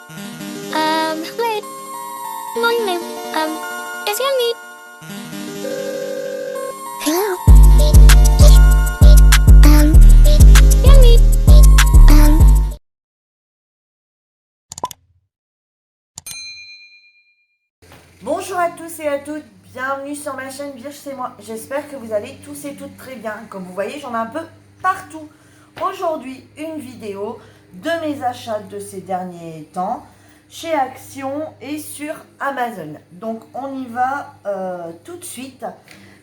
Wait, one name. Is your need? Hello. Your need. Bonjour à tous et à toutes, bienvenue sur ma chaîne Birch, c'est moi. J'espère que vous allez tous et toutes très bien. Comme vous voyez, j'en ai un peu partout. Aujourd'hui, une vidéo de mes achats de ces derniers temps chez Action et sur Amazon. Donc, on y va tout de suite.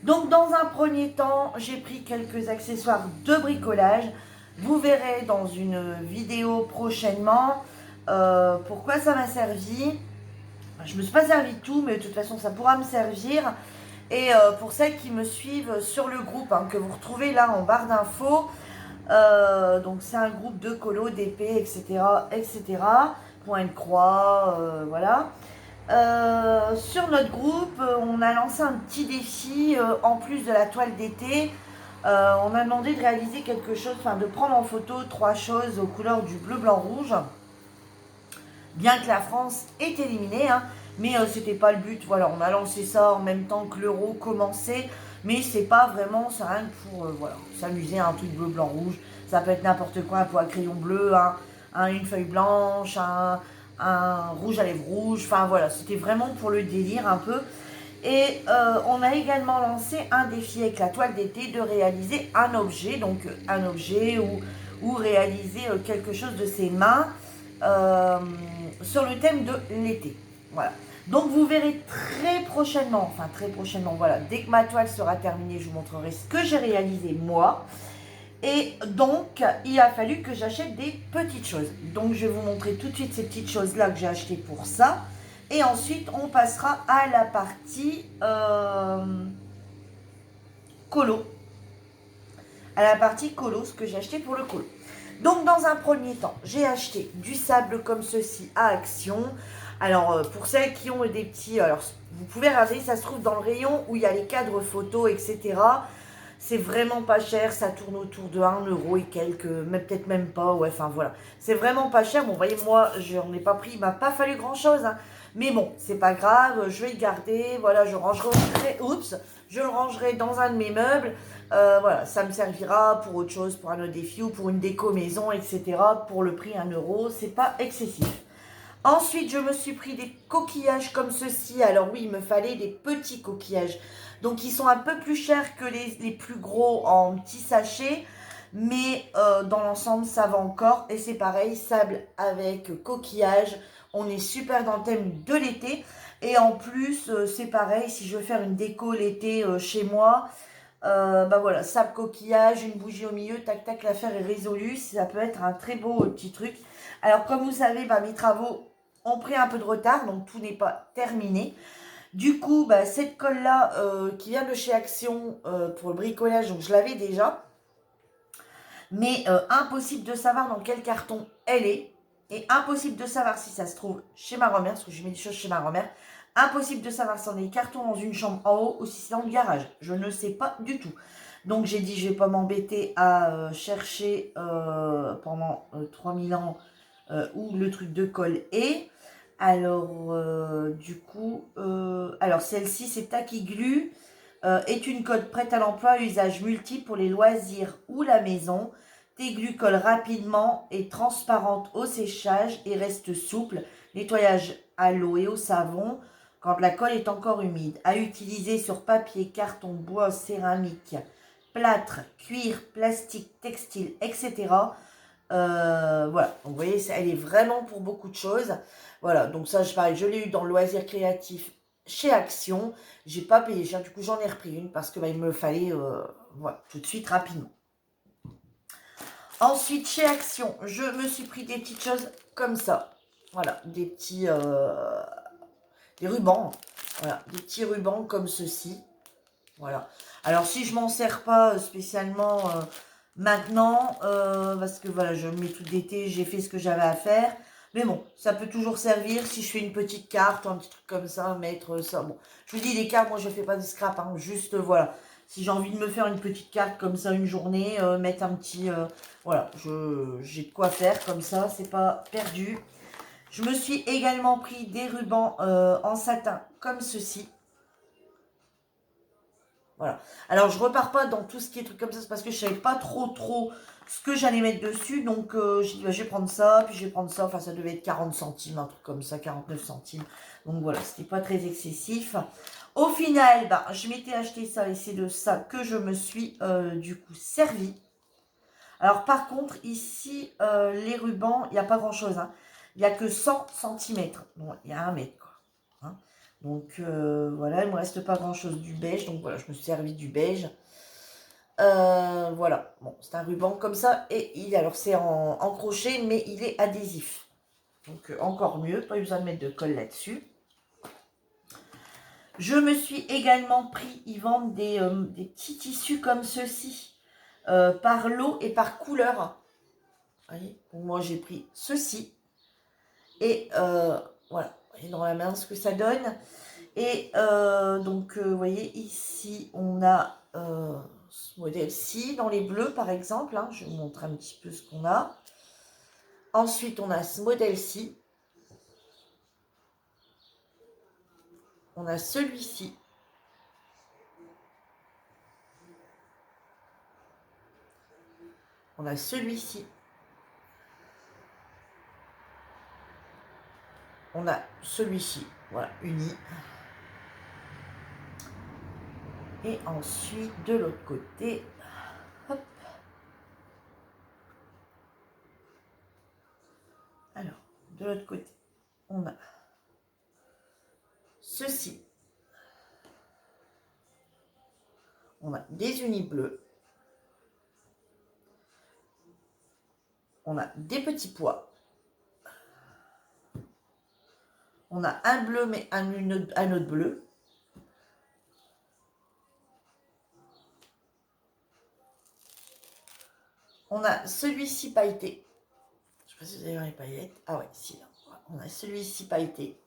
Donc, dans un premier temps, j'ai pris quelques accessoires de bricolage. Vous verrez dans une vidéo prochainement pourquoi ça m'a servi. Je ne me suis pas servi de tout, mais de toute façon, ça pourra me servir. Et pour celles qui me suivent sur le groupe, que vous retrouvez là en barre d'infos, donc c'est un groupe de colos, d'épées, etc., etc., point de croix, voilà. Sur notre groupe, on a lancé un petit défi, en plus de la toile d'été. On a demandé de réaliser quelque chose, de prendre en photo 3 choses aux couleurs du bleu, blanc, rouge. Bien que la France est éliminée, mais c'était pas le but. Voilà, on a lancé ça en même temps que l'Euro commençait, mais c'est pas vraiment, c'est rien que pour s'amuser, un truc bleu, blanc, rouge. Ça peut être n'importe quoi, un pot à crayon bleu, une feuille blanche, un rouge à lèvres rouge. Enfin voilà, c'était vraiment pour le délire un peu. Et on a également lancé un défi avec la toile d'été de réaliser un objet, donc un objet ou réaliser quelque chose de ses mains. Sur le thème de l'été. Voilà. Donc vous verrez très prochainement, voilà, dès que ma toile sera terminée, je vous montrerai ce que j'ai réalisé moi. Et donc, il a fallu que j'achète des petites choses. Donc, je vais vous montrer tout de suite ces petites choses-là que j'ai achetées pour ça. Et ensuite, on passera à la partie colo. À la partie colo, ce que j'ai acheté pour le colo. Donc, dans un premier temps, j'ai acheté du sable comme ceci à Action. Alors, pour celles qui ont des petits... Alors, vous pouvez regarder, ça se trouve dans le rayon où il y a les cadres photos, etc. C'est vraiment pas cher, ça tourne autour de 1 euro et quelques, mais peut-être même pas, ouais, enfin voilà. C'est vraiment pas cher. Bon, vous voyez, moi, je n'en ai pas pris, il m'a pas fallu grand-chose, mais bon, c'est pas grave, je vais le garder, voilà, je le rangerai dans un de mes meubles. Voilà, ça me servira pour autre chose, pour un autre défi ou pour une déco maison, etc. Pour le prix 1 euro, c'est pas excessif. Ensuite, je me suis pris des coquillages comme ceci. Alors oui, il me fallait des petits coquillages. Donc, ils sont un peu plus chers que les plus gros en petits sachets. Mais dans l'ensemble, ça va encore. Et c'est pareil, sable avec coquillage. On est super dans le thème de l'été. Et en plus, c'est pareil, si je veux faire une déco l'été chez moi, voilà, sable coquillage, une bougie au milieu, tac tac, l'affaire est résolue. Ça peut être un très beau petit truc. Alors, comme vous savez, mes travaux ont pris un peu de retard, donc tout n'est pas terminé. Du coup, cette colle-là, qui vient de chez Action pour le bricolage, donc je l'avais déjà. Mais impossible de savoir dans quel carton elle est. Et impossible de savoir si ça se trouve chez ma grand-mère, parce que je mets des choses chez ma grand-mère. Impossible de savoir si on a des cartons dans une chambre en haut ou si c'est dans le garage. Je ne sais pas du tout. Donc j'ai dit, je ne vais pas m'embêter à chercher pendant 3000 ans où le truc de colle est. Alors, du coup, alors celle-ci, c'est Taquiglu, est une colle prête à l'emploi à usage multiple pour les loisirs ou la maison. Taquiglu colle rapidement, est transparente au séchage et reste souple. Nettoyage à l'eau et au savon quand la colle est encore humide. À utiliser sur papier, carton, bois, céramique, plâtre, cuir, plastique, textile, etc. Voilà, donc vous voyez, elle est vraiment pour beaucoup de choses. Voilà, donc ça, je l'ai eu dans le loisir créatif chez Action. J'ai pas payé cher, du coup j'en ai repris une parce que il me fallait voilà, tout de suite rapidement. Ensuite, chez Action, je me suis pris des petites choses comme ça. Voilà, des petits des rubans. Voilà, des petits rubans comme ceci. Voilà. Alors, si je m'en sers pas spécialement maintenant, parce que voilà, je mets tout d'été, j'ai fait ce que j'avais à faire. Mais bon, ça peut toujours servir si je fais une petite carte ou un petit truc comme ça, mettre ça. Bon, je vous dis, les cartes, moi, je fais pas de scrap, juste, voilà. Si j'ai envie de me faire une petite carte comme ça une journée, mettre un petit... voilà, j'ai de quoi faire comme ça, c'est pas perdu. Je me suis également pris des rubans en satin comme ceci. Voilà. Alors, je repars pas dans tout ce qui est truc comme ça, c'est parce que je savais pas trop ce que j'allais mettre dessus. Donc, j'ai dit, bah, je vais prendre ça, puis je vais prendre ça. Enfin, ça devait être 40 centimes, un truc comme ça, 49 centimes. Donc, voilà, c'était pas très excessif. Au final, bah, je m'étais acheté ça et c'est de ça que je me suis, du coup, servi. Alors, par contre, ici, les rubans, il n'y a pas grand-chose, hein. Il n'y a que 100 centimètres. Bon, il y a 1 mètre, quoi. Hein. Donc, voilà, il ne me reste pas grand-chose du beige. Donc, voilà, je me suis servi du beige. Voilà, bon, c'est un ruban comme ça. Et alors, c'est en crochet, mais il est adhésif. Donc, encore mieux, pas besoin de mettre de colle là-dessus. Je me suis également pris, ils vendent des petits tissus comme ceci, par lot et par couleur. Vous voyez, donc moi, j'ai pris ceci. Et voilà, et dans la main, ce que ça donne. Et donc, vous voyez, ici, on a ce modèle-ci, dans les bleus, par exemple. Hein, je vais vous montrer un petit peu ce qu'on a. Ensuite, on a ce modèle-ci. On a celui-ci. On a celui-ci. On a celui-ci. Voilà, uni. Et ensuite, de l'autre côté, hop. Alors, de l'autre côté, on a ceci. On a des unis bleus. On a des petits pois. On a un bleu, mais un autre bleu. On a celui-ci pailleté. Je ne sais pas si vous allez voir les paillettes. Ah ouais, si. On a celui-ci pailleté.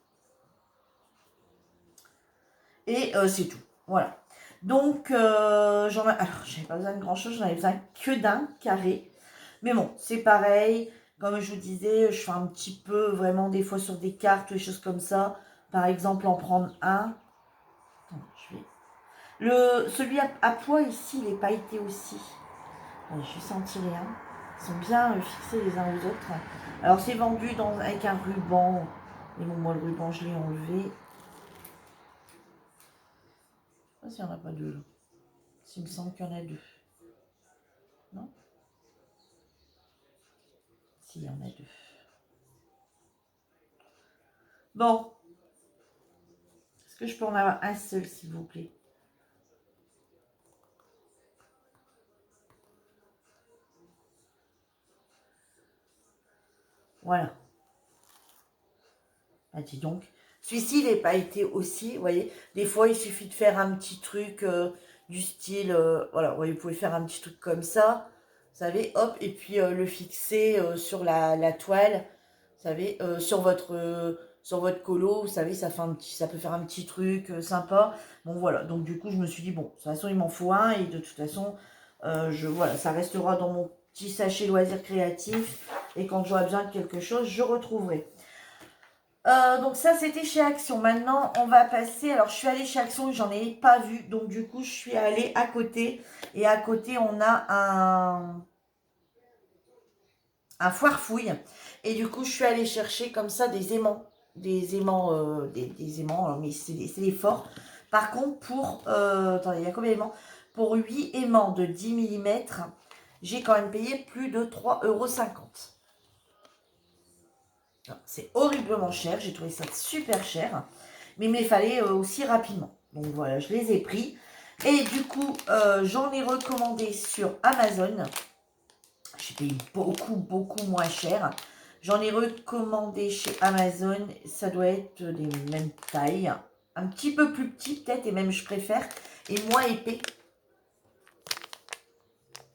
Et c'est tout. Voilà. Donc, alors, j'avais pas besoin de grand-chose. J'en avais besoin que d'un carré. Mais bon, c'est pareil. Comme je vous disais, je fais un petit peu, vraiment, des fois sur des cartes ou des choses comme ça. Par exemple, en prendre un. Attends, je vais... Celui à pois ici, il est pailleté aussi. Allez, je vais sentir rien. Ils sont bien fixés les uns aux autres. Alors, c'est vendu avec un ruban. Et bon, moi, le ruban, je l'ai enlevé. Je ne sais pas s'il n'y en a pas deux. Il me semble qu'il y en a deux. Non? Si, il y en a deux. Bon. Est-ce que je peux en avoir un seul, s'il vous plaît? Voilà. Ah, dis donc. Celui-ci, il n'est pas été aussi, vous voyez. Des fois, il suffit de faire un petit truc du style, voilà, vous pouvez faire un petit truc comme ça, vous savez, hop, et puis le fixer sur la toile, vous savez, sur votre colo, vous savez, ça peut faire un petit truc sympa. Bon, voilà, donc du coup, je me suis dit, bon, de toute façon, il m'en faut un, et de toute façon, voilà, ça restera dans mon petit sachet loisirs créatifs, et quand j'aurai besoin de quelque chose, je retrouverai. Donc ça, c'était chez Action. Maintenant, on va passer... Alors, je suis allée chez Action, j'en ai pas vu. Donc, du coup, je suis allée à côté. Et à côté, on a un foire-fouille. Et du coup, je suis allée chercher comme ça des aimants. Des aimants, des aimants, mais c'est des forts. Par contre, attendez, il y a combien d'aimants? Pour 8 aimants de 10 mm, j'ai quand même payé plus de 3,50 €. C'est horriblement cher, j'ai trouvé ça super cher, mais il me les fallait aussi rapidement. Donc voilà, je les ai pris. Et du coup, j'en ai recommandé sur Amazon. J'ai payé beaucoup moins cher. J'en ai recommandé chez Amazon, ça doit être des mêmes tailles. Un petit peu plus petit peut-être, et même je préfère, et moins épais.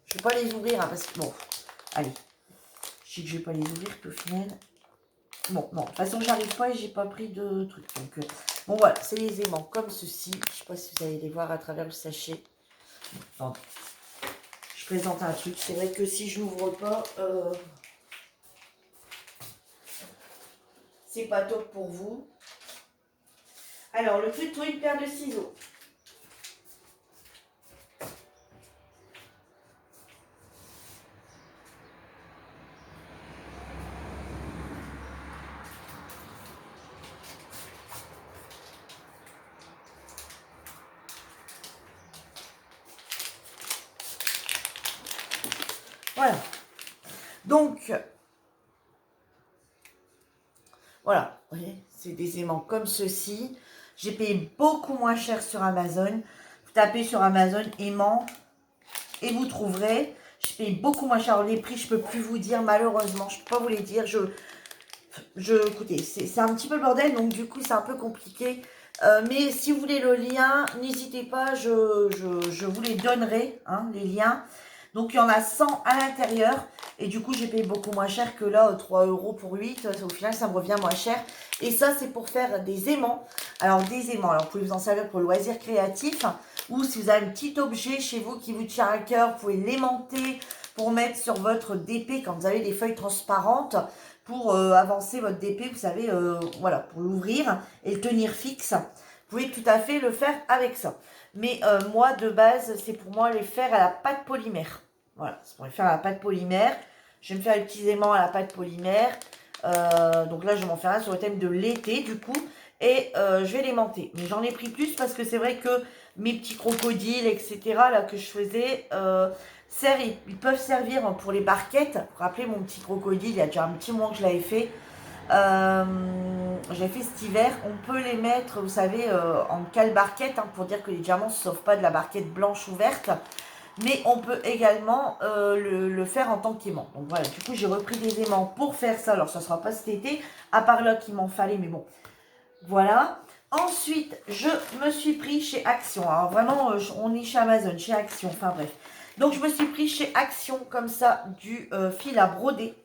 Je ne vais pas les ouvrir, hein, parce que bon, allez. Je sais que je ne vais pas les ouvrir, puis au final... Bon, non, de toute façon, j'arrive pas et j'ai pas pris de truc. Donc, bon, voilà, c'est les aimants comme ceci. Je sais pas si vous allez les voir à travers le sachet. Attendez. Je présente un truc. C'est vrai que si je n'ouvre pas, c'est pas top pour vous. Alors, le tuto, une paire de ciseaux. Voilà. Donc, voilà, vous voyez, c'est des aimants comme ceci. J'ai payé beaucoup moins cher sur Amazon. Vous tapez sur Amazon aimants et vous trouverez. Je paye beaucoup moins cher. Les prix, je ne peux plus vous dire, malheureusement. Je ne peux pas vous les dire. Écoutez, c'est un petit peu le bordel, donc du coup, c'est un peu compliqué. Mais si vous voulez le lien, n'hésitez pas, je vous les donnerai, hein, les liens. Donc, il y en a 100 à l'intérieur. Et du coup, j'ai payé beaucoup moins cher que là, 3 € pour 8. Au final, ça me revient moins cher. Et ça, c'est pour faire des aimants. Alors, des aimants. Alors, vous pouvez vous en servir pour le loisir créatif. Ou si vous avez un petit objet chez vous qui vous tient à cœur, vous pouvez l'aimanter pour mettre sur votre DP quand vous avez des feuilles transparentes. Pour avancer votre DP, vous savez, voilà, pour l'ouvrir et le tenir fixe. Vous pouvez tout à fait le faire avec ça. Mais moi, de base, c'est pour moi les faire à la pâte polymère. Voilà, c'est pour les faire à la pâte polymère. Je vais me faire les petits aimants à la pâte polymère. Donc là, je vais m'en faire un sur le thème de l'été, du coup. Et je vais l'aimanter. Mais j'en ai pris plus parce que c'est vrai que mes petits crocodiles, etc., là, que je faisais, ils peuvent servir pour les barquettes. Vous vous rappelez mon petit crocodile, il y a déjà un petit moment que je l'avais fait. J'ai fait cet hiver. On peut les mettre, vous savez, en cale barquette, hein, pour dire que les diamants ne se sauvent pas de la barquette blanche ou verte. Mais on peut également le faire en tant qu'aimant. Donc voilà, du coup, j'ai repris des aimants pour faire ça. Alors, ça ne sera pas cet été, à part là qu'il m'en fallait, mais bon. Voilà. Ensuite, je me suis pris chez Action. Alors vraiment, on est chez Amazon, chez Action, enfin bref. Donc, je me suis pris chez Action, comme ça, du fil à broder.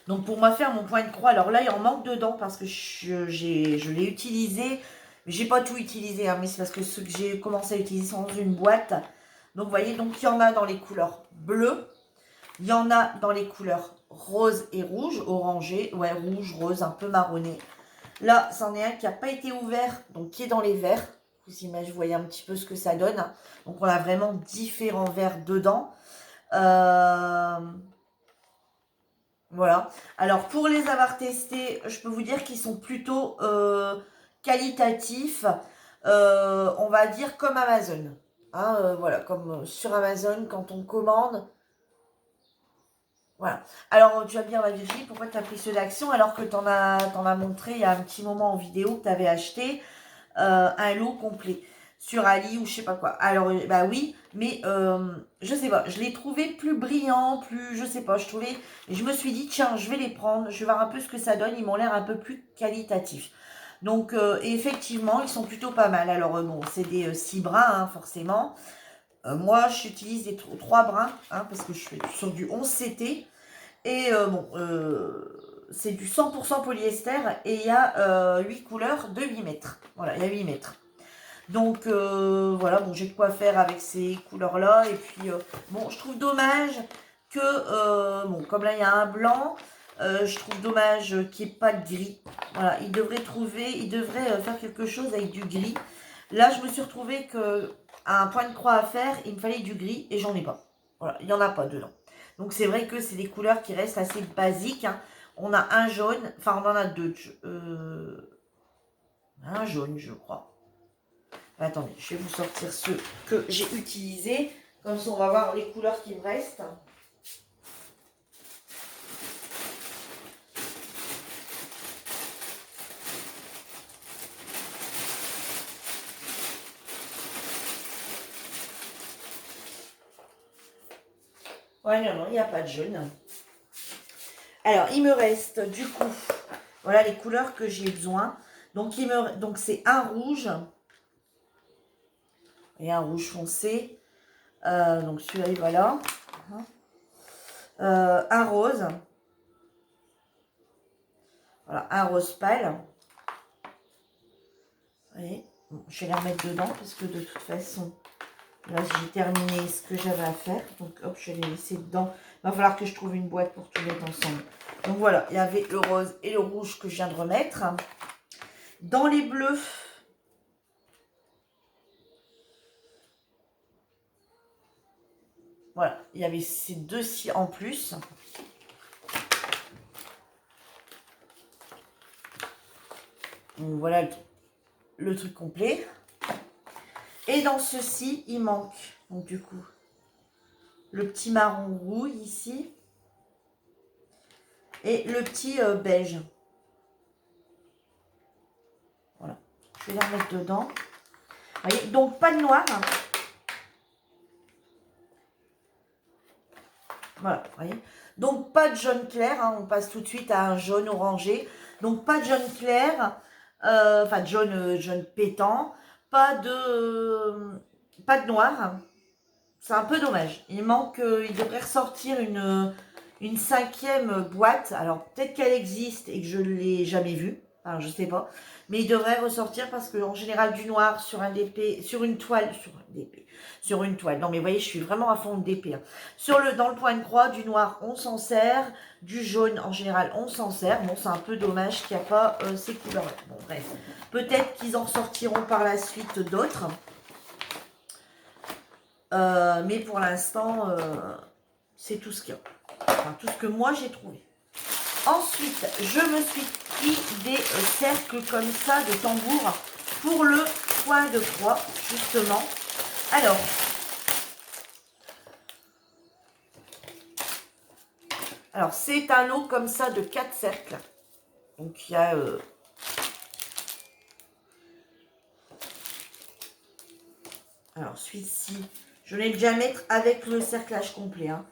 Donc, pour moi faire mon point de croix, alors là, il en manque dedans parce que je l'ai utilisé. Mais j'ai pas tout utilisé, hein, mais c'est parce que ceux que j'ai commencé à utiliser sont dans une boîte. Donc, vous voyez, donc il y en a dans les couleurs bleues. Il y en a dans les couleurs rose et rouge, orangé, ouais, rouge, rose, un peu marronné. Là, c'en est un qui n'a pas été ouvert, donc qui est dans les verts. Vous voyez un petit peu ce que ça donne. Donc, on a vraiment différents verts dedans. Voilà. Alors, pour les avoir testés, je peux vous dire qu'ils sont plutôt qualitatifs. On va dire comme Amazon. Hein, voilà, comme sur Amazon, quand on commande. Voilà. Alors, tu vas me dire, Virginie, pourquoi tu as pris ceux d'Action alors que tu en as montré il y a un petit moment en vidéo que tu avais acheté un lot complet sur Ali ou je sais pas quoi. Alors, bah oui, mais je sais pas, je l'ai trouvé plus brillant, plus, je sais pas, et je me suis dit, tiens, je vais les prendre, je vais voir un peu ce que ça donne, ils m'ont l'air un peu plus qualitatifs. Donc, effectivement, ils sont plutôt pas mal. Alors, bon, c'est des 6 brins, hein, forcément. Moi, j'utilise des 3 brins, hein, parce que je suis sur du 11 CT. Et bon, c'est du 100% polyester et il y a 8 couleurs de 8 mètres. Voilà, il y a 8 mètres. Donc voilà, bon, j'ai de quoi faire avec ces couleurs-là. Et puis, bon, je trouve dommage que, bon, comme là, il y a un blanc, je trouve dommage qu'il n'y ait pas de gris. Voilà, il devrait faire quelque chose avec du gris. Là, je me suis retrouvée qu'à un point de croix à faire, il me fallait du gris et j'en ai pas. Voilà, il n'y en a pas dedans. Donc, c'est vrai que c'est des couleurs qui restent assez basiques, hein. On a un jaune, enfin, on en a deux. Un jaune, je crois. Attendez, je vais vous sortir ceux que j'ai utilisés. Comme ça, on va voir les couleurs qui me restent. Ouais, non, il n'y a pas de jaune. Alors, il me reste du coup, voilà les couleurs que j'ai besoin. Donc, c'est un rouge et un rouge foncé. Donc, celui-là, voilà. Un rose. Voilà, un rose pâle. Vous voyez, bon, je vais les remettre dedans parce que de toute façon, là, j'ai terminé ce que j'avais à faire. Donc, hop, je vais les laisser dedans. Il va falloir que je trouve une boîte pour tout mettre ensemble. Donc voilà, il y avait le rose et le rouge que je viens de remettre. Dans les bleus, voilà, il y avait ces deux-ci en plus. Donc voilà le truc complet. Et dans ceci, il manque, donc du coup, le petit marron rouille ici. Et le petit beige. Voilà. Je vais les remettre dedans. Vous voyez, donc pas de noir. Voilà, vous voyez. Donc pas de jaune clair. Hein, on passe tout de suite à un jaune orangé. Donc pas de jaune clair. Enfin, de jaune pétant. Pas de noir. C'est un peu dommage. Il manque, il devrait ressortir une cinquième boîte. Alors, peut-être qu'elle existe et que je ne l'ai jamais vue. Alors, je ne sais pas. Mais il devrait ressortir parce qu'en général, du noir sur un DP, sur une toile, sur une toile. Non, mais vous voyez, je suis vraiment à fond de DP. Hein. Dans le point de croix, du noir, on s'en sert. Du jaune, en général, on s'en sert. Bon, c'est un peu dommage qu'il n'y a pas ces couleurs-là. Bon, bref. Peut-être qu'ils en sortiront par la suite d'autres. Mais pour l'instant, c'est tout ce qu'il y a. Enfin, tout ce que moi j'ai trouvé. Ensuite, je me suis pris des cercles comme ça de tambour pour le point de croix, justement. Alors c'est un lot comme ça de 4 cercles. Donc il y a... Alors celui-ci, je vais le diamètre avec le cerclage complet. Hein.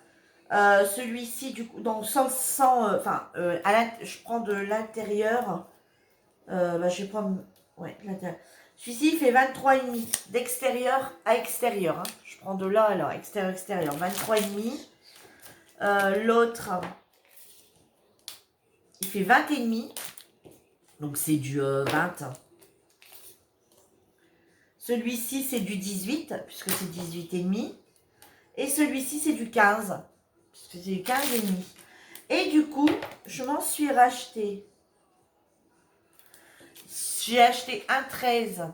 Celui-ci, du coup, donc je prends de l'intérieur. Je vais prendre, ouais, l'intérieur. Celui-ci, il fait 23,5 d'extérieur à extérieur. Hein. Je prends de là à là, extérieur, 23,5. L'autre, il fait 20,5. Donc, c'est du 20. Celui-ci, c'est du 18, puisque c'est 18,5. Et celui-ci, c'est du 15, puisque c'est du 15,5. Et du coup, je m'en suis racheté. J'ai acheté un 13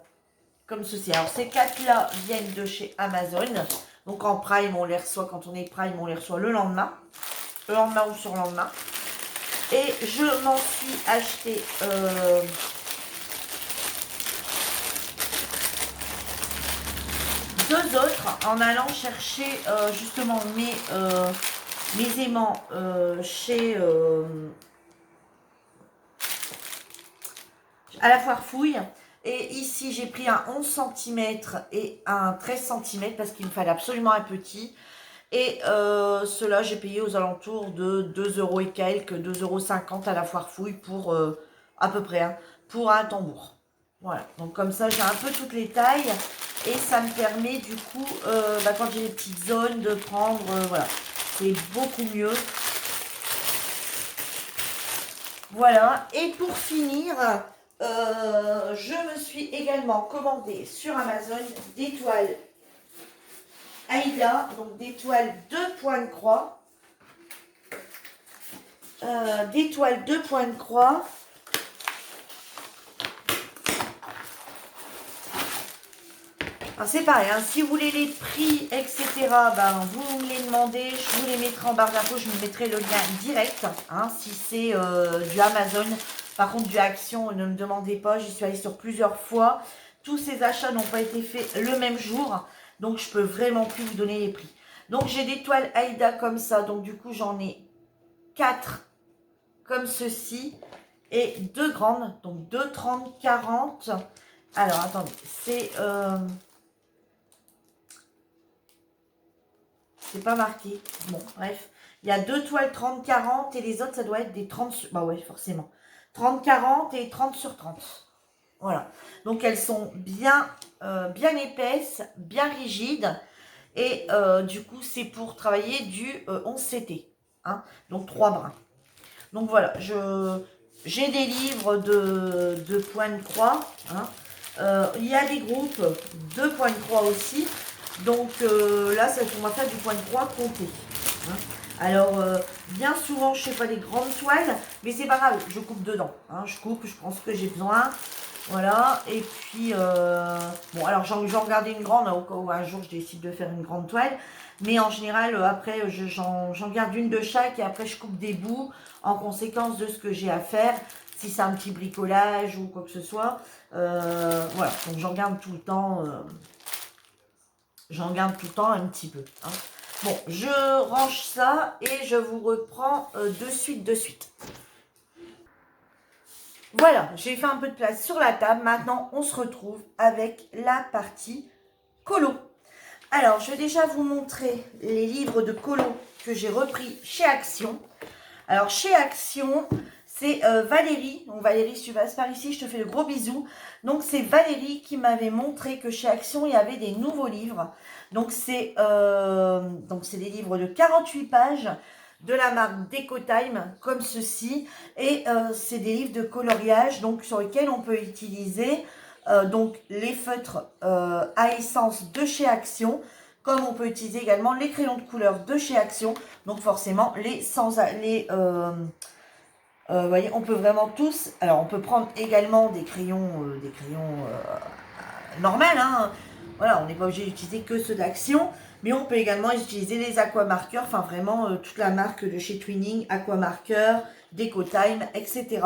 comme ceci. Alors, ces 4-là viennent de chez Amazon. Donc, en Prime, on les reçoit. Quand on est Prime, on les reçoit le lendemain. Le lendemain ou sur le lendemain. Et je m'en suis acheté... deux autres en allant chercher justement mes aimants chez à la foire fouille. Et ici j'ai pris un 11 cm et un 13 cm parce qu'il me fallait absolument un petit. Et ceux-là j'ai payé aux alentours de 2 € et quelques, 2,50 € à la foire fouille pour à peu près, hein, pour un tambour. Voilà, donc comme ça j'ai un peu toutes les tailles. Et ça me permet du coup, quand j'ai des petites zones, de prendre, voilà, c'est beaucoup mieux. Voilà, et pour finir, je me suis également commandé sur Amazon des toiles Aïda, donc des toiles de point de croix. Des toiles de point de croix. C'est pareil, hein, si vous voulez les prix, etc., vous me les demandez, je vous les mettrai en barre d'infos, je vous mettrai le lien direct, hein, si c'est du Amazon. Par contre, du Action, ne me demandez pas, j'y suis allée sur plusieurs fois. Tous ces achats n'ont pas été faits le même jour, donc je peux vraiment plus vous donner les prix. Donc, j'ai des toiles Aïda comme ça, donc du coup, j'en ai 4 comme ceci, et 2 grandes, donc 2, 30, 40. Alors, attendez, c'est... c'est pas marqué. Bon, bref. Il y a 2 toiles 30-40 et les autres, ça doit être des 30 sur... Bah ouais, forcément. 30-40 et 30 sur 30. Voilà. Donc, elles sont bien, bien épaisses, bien rigides. Et du coup, c'est pour travailler du 11 CT. Hein, donc, 3 brins. Donc, voilà. J'ai des livres de points de croix. Hein. Il y a des groupes de points de croix aussi. Donc là, on va faire du point de croix compté. Hein. Alors, bien souvent, je fais pas des grandes toiles, mais c'est pas grave, je coupe dedans. Hein, je coupe, je prends ce que j'ai besoin. Voilà, et puis, bon, alors j'en regardais une grande, au cas où un jour je décide de faire une grande toile. Mais en général, après, j'en garde une de chaque et après je coupe des bouts en conséquence de ce que j'ai à faire. Si c'est un petit bricolage ou quoi que ce soit. Voilà, donc j'en garde tout le temps. J'en garde tout le temps un petit peu. Hein. Bon, je range ça et je vous reprends de suite. Voilà, j'ai fait un peu de place sur la table. Maintenant, on se retrouve avec la partie colo. Alors, je vais déjà vous montrer les livres de colo que j'ai repris chez Action. Alors, chez Action, c'est Valérie. Donc, Valérie, si tu passes par ici, je te fais de gros bisous. Donc, c'est Valérie qui m'avait montré que chez Action, il y avait des nouveaux livres. Donc, c'est des livres de 48 pages de la marque DecoTime, comme ceci. Et c'est des livres de coloriage, donc sur lesquels on peut utiliser donc les feutres à essence de chez Action, comme on peut utiliser également les crayons de couleur de chez Action. Donc forcément, vous voyez, on peut vraiment tous. Alors, on peut prendre également des crayons normales. Hein. Voilà, on n'est pas obligé d'utiliser que ceux d'Action. Mais on peut également utiliser les aquamarqueurs, enfin vraiment toute la marque de chez Twinning, aquamarqueurs, DecoTime, etc.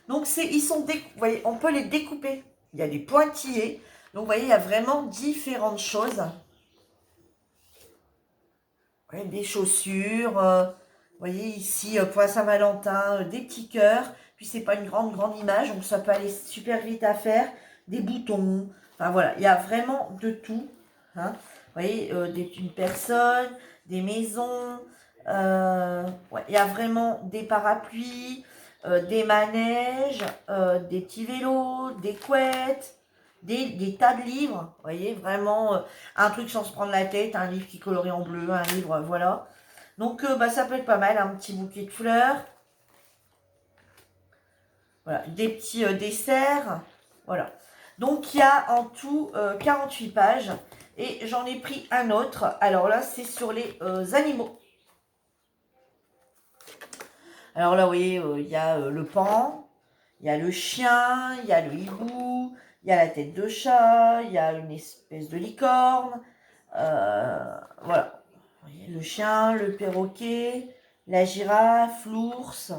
Donc vous voyez, on peut les découper. Il y a des pointillés. Donc vous voyez, il y a vraiment différentes choses. Vous voyez, des chaussures. Vous voyez ici, pour la Saint-Valentin, des petits cœurs. Puis c'est pas une grande image, donc ça peut aller super vite à faire. Des boutons. Enfin voilà, il y a vraiment de tout. Hein. Vous voyez, une personne, des maisons, ouais, il y a vraiment des parapluies, des manèges, des petits vélos, des couettes, des tas de livres. Vous voyez, vraiment un truc sans se prendre la tête, un livre qui est coloré en bleu, un livre, voilà. Donc, ça peut être pas mal, un petit bouquet de fleurs. Voilà, des petits desserts. Voilà. Donc, il y a en tout 48 pages. Et j'en ai pris un autre. Alors là, c'est sur les animaux. Alors là, vous voyez, il y a le paon, il y a le chien, il y a le hibou, il y a la tête de chat, il y a une espèce de licorne. Voilà. Vous voyez, le chien, le perroquet, la girafe, l'ours.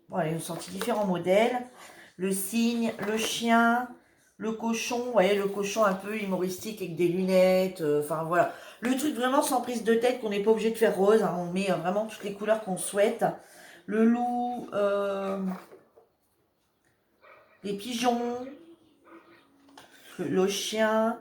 Voilà, ils ont sorti différents modèles. Le cygne, le chien, le cochon, vous voyez, le cochon un peu humoristique avec des lunettes, enfin voilà. Le truc vraiment sans prise de tête, qu'on n'est pas obligé de faire rose, hein, on met vraiment toutes les couleurs qu'on souhaite. Le loup, les pigeons, le chien,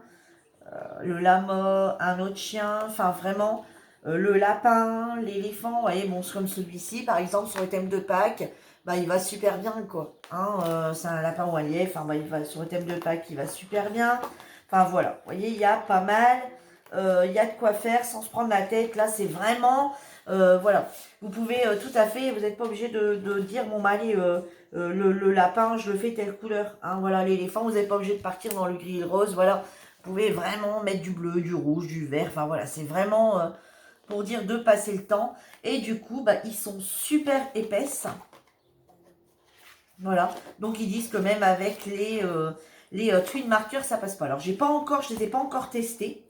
le lama, un autre chien, enfin vraiment, le lapin, l'éléphant, vous voyez, bon, c'est comme celui-ci, par exemple, sur le thème de Pâques, bah, il va super bien, quoi. Hein, c'est un lapin ou un lièvre, enfin, bah, il va, sur le thème de Pâques, il va super bien. Enfin, voilà, vous voyez, il y a pas mal, il y a de quoi faire sans se prendre la tête. Là, c'est vraiment, voilà, vous pouvez tout à fait, vous n'êtes pas obligé de dire, bon, bah, allez, le lapin, je le fais telle couleur. Hein, voilà, l'éléphant, vous n'êtes pas obligé de partir dans le gris et le rose, voilà. Vous pouvez vraiment mettre du bleu, du rouge, du vert. Enfin voilà, c'est vraiment pour dire de passer le temps. Et du coup, bah, ils sont super épaisses. Voilà. Donc ils disent que même avec les twin markers, ça passe pas. Alors je les ai pas encore testés.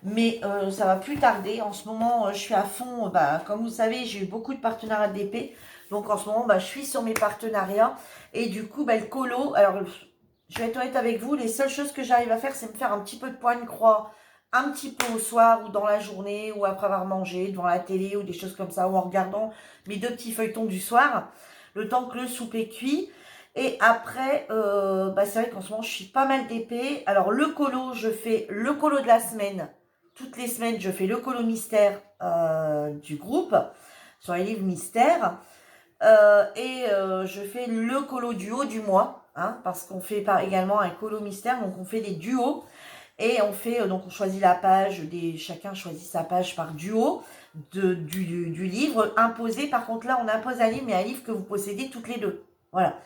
Mais ça va plus tarder. En ce moment, je suis à fond. Bah, comme vous savez, j'ai eu beaucoup de partenariats DP. Donc en ce moment, bah, je suis sur mes partenariats. Et du coup, bah, le colo. Alors, je vais être honnête avec vous. Les seules choses que j'arrive à faire, c'est me faire un petit peu de pointe-croix. Un petit peu au soir ou dans la journée ou après avoir mangé, devant la télé ou des choses comme ça. Ou en regardant mes deux petits feuilletons du soir. Le temps que le soupe est cuit. Et après, bah, c'est vrai qu'en ce moment, je suis pas mal d'épée. Alors, le colo, je fais le colo de la semaine. Toutes les semaines, je fais le colo mystère du groupe sur les livres mystères. Je fais le colo duo du mois. Hein, parce qu'on fait également un colo mystère. Donc, on fait des duos. Et on fait, donc on choisit la page, chacun choisit sa page par duo du livre imposé. Par contre, là, on impose un livre, mais un livre que vous possédez toutes les deux. Voilà.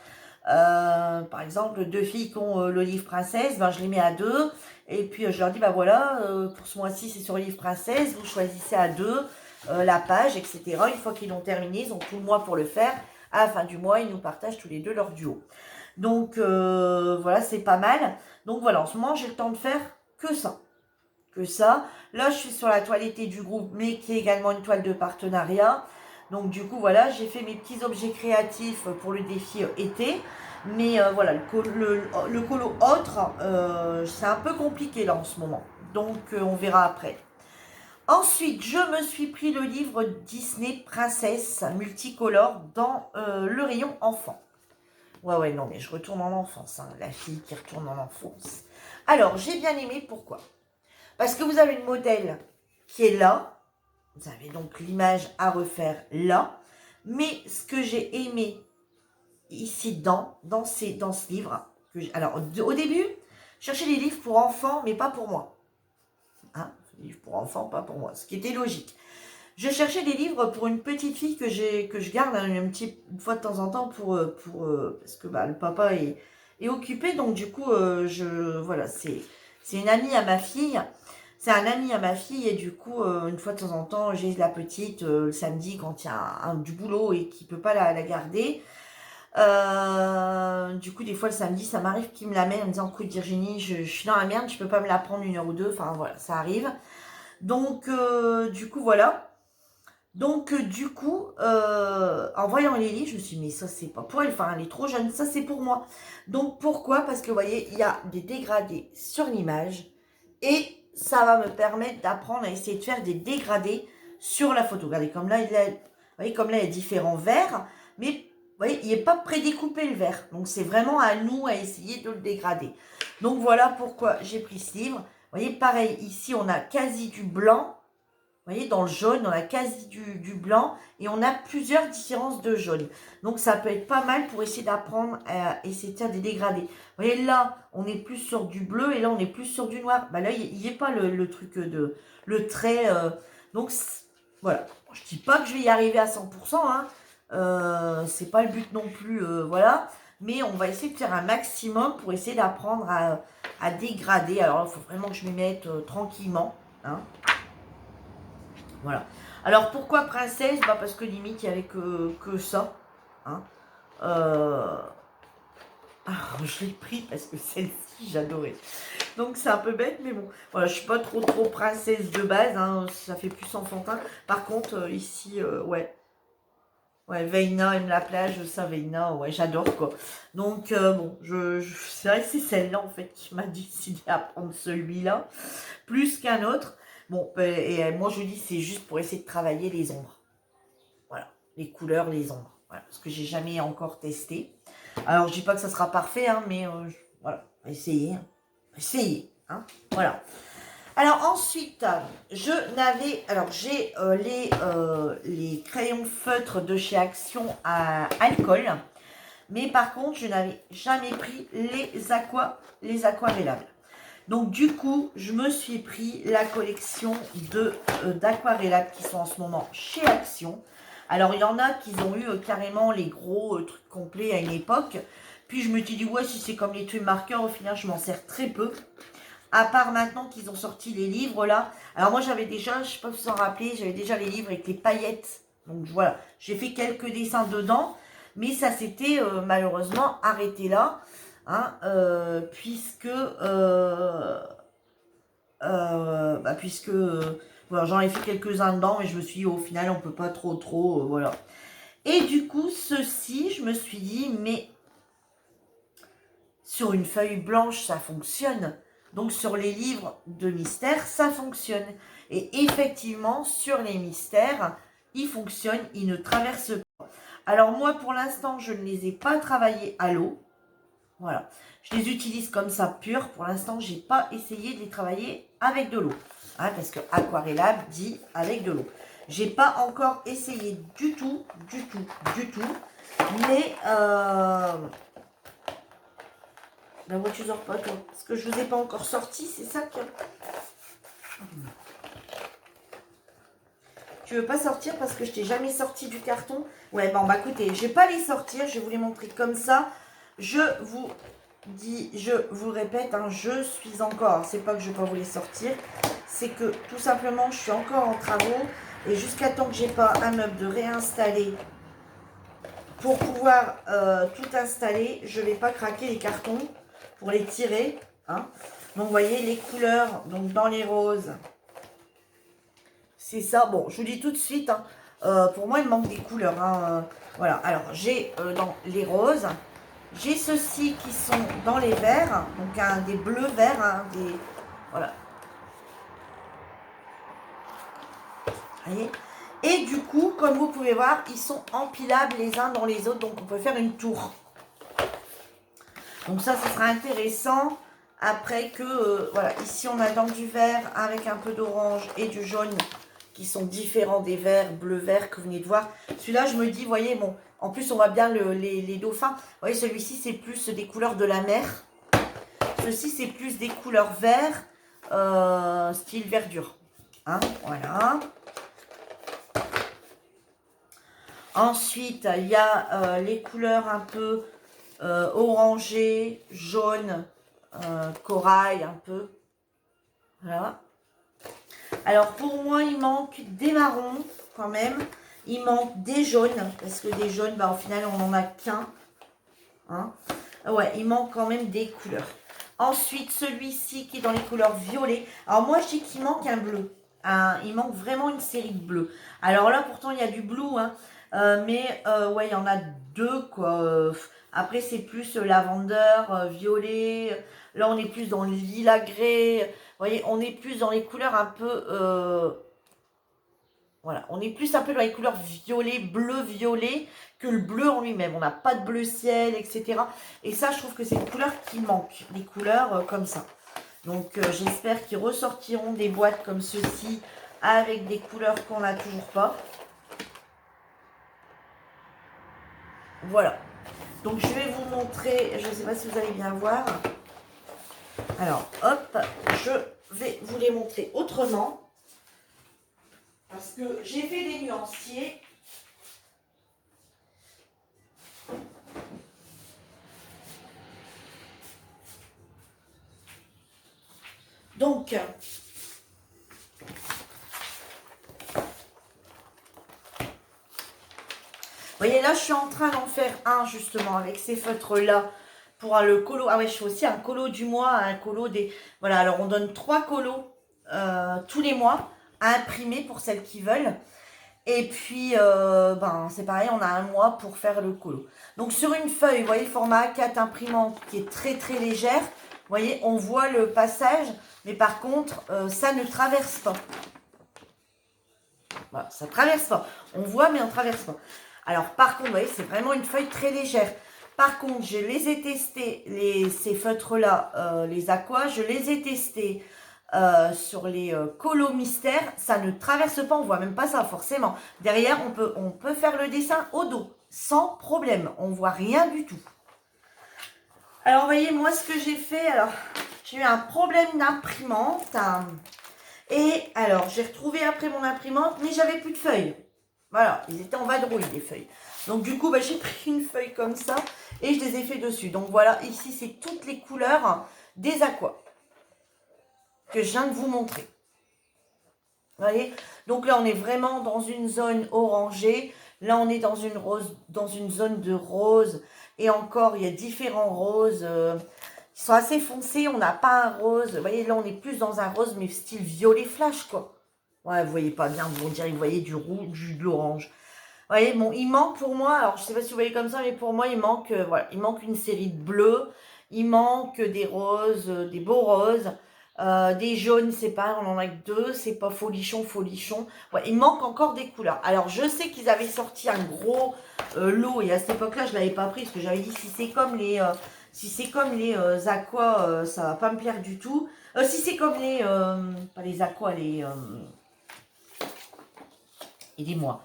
Par exemple, deux filles qui ont le livre princesse, ben, je les mets à deux. Et puis, je leur dis, bah voilà, pour ce mois-ci, c'est sur le livre princesse. Vous choisissez à deux. la page, etc. Une fois qu'ils l'ont terminé, ils ont tout le mois pour le faire. À la fin du mois, ils nous partagent tous les deux leur duo. Donc, voilà, c'est pas mal. Donc, voilà, en ce moment, j'ai le temps de faire que ça. Que ça. Là, je suis sur la toilettée du groupe, mais qui est également une toile de partenariat. Donc, du coup, voilà, j'ai fait mes petits objets créatifs pour le défi été. Mais voilà, le colo autre, c'est un peu compliqué là en ce moment. Donc, on verra après. Ensuite, je me suis pris le livre Disney Princesse multicolore dans le rayon enfant. Ouais, non, mais je retourne en enfance, hein, la fille qui retourne en enfance. Alors, j'ai bien aimé, pourquoi? Parce que vous avez le modèle qui est là. Vous avez donc l'image à refaire là. Mais ce que j'ai aimé ici dans ce livre, alors au début, je cherchais des livres pour enfants, mais pas pour moi. Hein, des livres pour enfants, pas pour moi, ce qui était logique. Je cherchais des livres pour une petite fille que je garde une fois de temps en temps parce que le papa est occupé, donc du coup voilà, c'est une amie à ma fille. C'est un ami à ma fille et du coup, une fois de temps en temps, j'ai la petite le samedi quand il y a du boulot et qu'il ne peut pas la garder. Du coup, des fois le samedi, ça m'arrive qu'il me l'amène en me disant, écoute Virginie, je suis dans la merde, je peux pas me la prendre 1 heure ou deux. Enfin voilà, ça arrive. Donc, du coup, voilà. Donc, du coup, en voyant les livres, je me suis dit, mais ça, c'est pas pour elle. Enfin, elle est trop jeune, ça, c'est pour moi. Donc, pourquoi? Parce que, vous voyez, il y a des dégradés sur l'image et ça va me permettre d'apprendre à essayer de faire des dégradés sur la photo. Regardez, comme là, vous voyez, comme là, il y a différents verres, mais vous voyez, il n'est pas prédécoupé le verre. Donc, c'est vraiment à nous à essayer de le dégrader. Donc, voilà pourquoi j'ai pris ce livre. Vous voyez, pareil, ici, on a quasi du blanc. Vous voyez, dans le jaune, on a quasi du blanc et on a plusieurs différences de jaune. Donc, ça peut être pas mal pour essayer d'apprendre à essayer de faire des dégradés. Vous voyez, là, on est plus sur du bleu et là, on est plus sur du noir. Là, il n'y a pas le truc le trait. Donc, voilà. Je dis pas que je vais y arriver à 100%. Hein. C'est pas le but non plus. Voilà. Mais on va essayer de faire un maximum pour essayer d'apprendre à dégrader. Alors, il faut vraiment que je m'y mette tranquillement. Hein. Voilà. Alors, pourquoi princesse? Parce que limite, il n'y avait que ça. Hein. Alors, je l'ai pris parce que celle-ci, j'adorais. Donc, c'est un peu bête, mais bon. Voilà, je suis pas trop princesse de base. Hein. Ça fait plus enfantin. Par contre, ici, ouais. Ouais, Veina aime la plage. Ça, Veina, ouais, j'adore, quoi. Donc, bon, c'est vrai que c'est celle-là, en fait, qui m'a décidé à prendre celui-là. Plus qu'un autre. Bon, et moi je dis c'est juste pour essayer de travailler les ombres. Voilà, les couleurs, les ombres. Voilà, parce que j'ai jamais encore testé. Alors je dis pas que ça sera parfait, hein, mais voilà, essayez. Hein. Essayez. Hein, voilà. Alors ensuite, j'ai les crayons feutres de chez Action à alcool. Mais par contre, je n'avais jamais pris les aquarellables. Donc du coup, je me suis pris la collection d'aquarellables qui sont en ce moment chez Action. Alors il y en a qui ont eu carrément les gros trucs complets à une époque. Puis je me suis dit, ouais, si c'est comme les trucs marqueurs, au final je m'en sers très peu. À part maintenant qu'ils ont sorti les livres là. Alors moi j'avais déjà, je ne sais pas si vous en rappelez, j'avais déjà les livres avec les paillettes. Donc voilà, j'ai fait quelques dessins dedans. Mais ça s'était malheureusement arrêté là. Hein, puisque voilà, j'en ai fait quelques-uns dedans, mais je me suis dit, au final, on peut pas trop, voilà. Et du coup, ceci, je me suis dit, mais sur une feuille blanche, ça fonctionne. Donc, sur les livres de mystères, ça fonctionne. Et effectivement, sur les mystères, ils fonctionnent, ils ne traversent pas. Alors, moi, pour l'instant, je ne les ai pas travaillés à l'eau. Voilà. Je les utilise comme ça pur. Pour l'instant, je n'ai pas essayé de les travailler avec de l'eau. Hein, parce que aquarellable dit avec de l'eau. J'ai pas encore essayé du tout. Mais moi tu sors pas toi. Parce que je vous ai pas encore sorti, c'est ça que. Tu veux pas sortir parce que je t'ai jamais sorti du carton? Ouais, bon, bah écoutez, je vais pas les sortir. Je vais vous les montrer comme ça. Je vous le répète, hein, je suis encore. C'est pas que je vais pas vous les sortir. C'est que tout simplement, je suis encore en travaux. Et jusqu'à temps que j'ai pas un meuble de réinstaller pour pouvoir tout installer, je vais pas craquer les cartons pour les tirer. Hein. Donc, vous voyez, les couleurs, donc dans les roses, c'est ça. Bon, je vous dis tout de suite, hein, pour moi, il manque des couleurs. Hein, voilà, alors j'ai dans les roses, j'ai ceux-ci qui sont dans les verts, donc des bleus verts, hein, des... Voilà. Vous voyez? Et du coup, comme vous pouvez voir, ils sont empilables les uns dans les autres, donc on peut faire une tour. Donc ça, ce sera intéressant. Après que, voilà, ici on a dans du vert avec un peu d'orange et du jaune qui sont différents des verts, bleu-vert que vous venez de voir. Celui-là, je me dis, vous voyez, bon, en plus on voit bien les dauphins. Vous voyez, celui-ci, c'est plus des couleurs de la mer. Ceci, c'est plus des couleurs vert, style verdure. Hein, voilà. Ensuite, il y a les couleurs un peu orangées, jaunes, corail un peu. Voilà. Alors, pour moi, il manque des marrons quand même. Il manque des jaunes, parce que des jaunes, bah, au final, on n'en a qu'un. Hein. Ouais, il manque quand même des couleurs. Ensuite, celui-ci qui est dans les couleurs violet. Alors, moi, je dis qu'il manque un bleu. Il manque vraiment une série de bleus. Alors là, pourtant, il y a du blue, hein. Mais ouais, il y en a deux, quoi. Après, c'est plus lavandeur, violet. Là, on est plus dans le lilas gris. Vous voyez, on est plus dans les couleurs un peu... voilà, on est plus un peu dans les couleurs violet, bleu-violet que le bleu en lui-même. On n'a pas de bleu ciel, etc. Et ça, je trouve que c'est une couleur qui manque. Les couleurs comme ça. Donc, j'espère qu'ils ressortiront des boîtes comme ceci avec des couleurs qu'on n'a toujours pas. Voilà. Donc, je vais vous montrer, je ne sais pas si vous allez bien voir. Alors, hop, je vais vous les montrer autrement. Parce que j'ai fait des nuanciers. Donc, vous voyez, là, je suis en train d'en faire un, justement, avec ces feutres-là, pour le colo. Ah ouais, je fais aussi un colo du mois, un colo des... Voilà, alors on donne 3 colos tous les mois à imprimer pour celles qui veulent. Et puis, ben, c'est pareil, on a un mois pour faire le colo. Donc, sur une feuille, vous voyez, format A4 imprimante qui est très, très légère. Vous voyez, on voit le passage, mais par contre, ça ne traverse pas. Voilà, ça ne traverse pas. On voit, mais on ne traverse pas. Alors, par contre, vous voyez, c'est vraiment une feuille très légère. Par contre, je les ai testés, ces feutres-là, les aquas, je les ai testés sur les colos mystères. Ça ne traverse pas, on voit même pas ça forcément. Derrière, on peut faire le dessin au dos, sans problème. On voit rien du tout. Alors, vous voyez, moi, ce que j'ai fait, alors, j'ai eu un problème d'imprimante. Et alors, j'ai retrouvé après mon imprimante, mais j'avais plus de feuilles. Voilà, ils étaient en vadrouille, les feuilles. Donc, du coup, bah, j'ai pris une feuille comme ça et je les ai fait dessus. Donc, voilà, ici, c'est toutes les couleurs des aquas que je viens de vous montrer. Vous voyez? Donc, là, on est vraiment dans une zone orangée. Là, on est dans une zone de rose. Et encore, il y a différents roses qui sont assez foncés. On n'a pas un rose. Vous voyez, là, on est plus dans un rose, mais style violet flash, quoi. Ouais, vous voyez pas bien, vous direz, vous voyez du rouge, de l'orange. Vous voyez, bon, il manque pour moi, alors je sais pas si vous voyez comme ça, mais pour moi, il manque, voilà, il manque une série de bleus, il manque des roses, des beaux roses, des jaunes, c'est pas, on en a que 2, c'est pas folichon, folichon. Ouais, il manque encore des couleurs. Alors, je sais qu'ils avaient sorti un gros lot, et à cette époque-là, je l'avais pas pris, parce que j'avais dit, si c'est comme les aquas, ça va pas me plaire du tout. Si c'est comme les, pas les aquas, aidez-moi.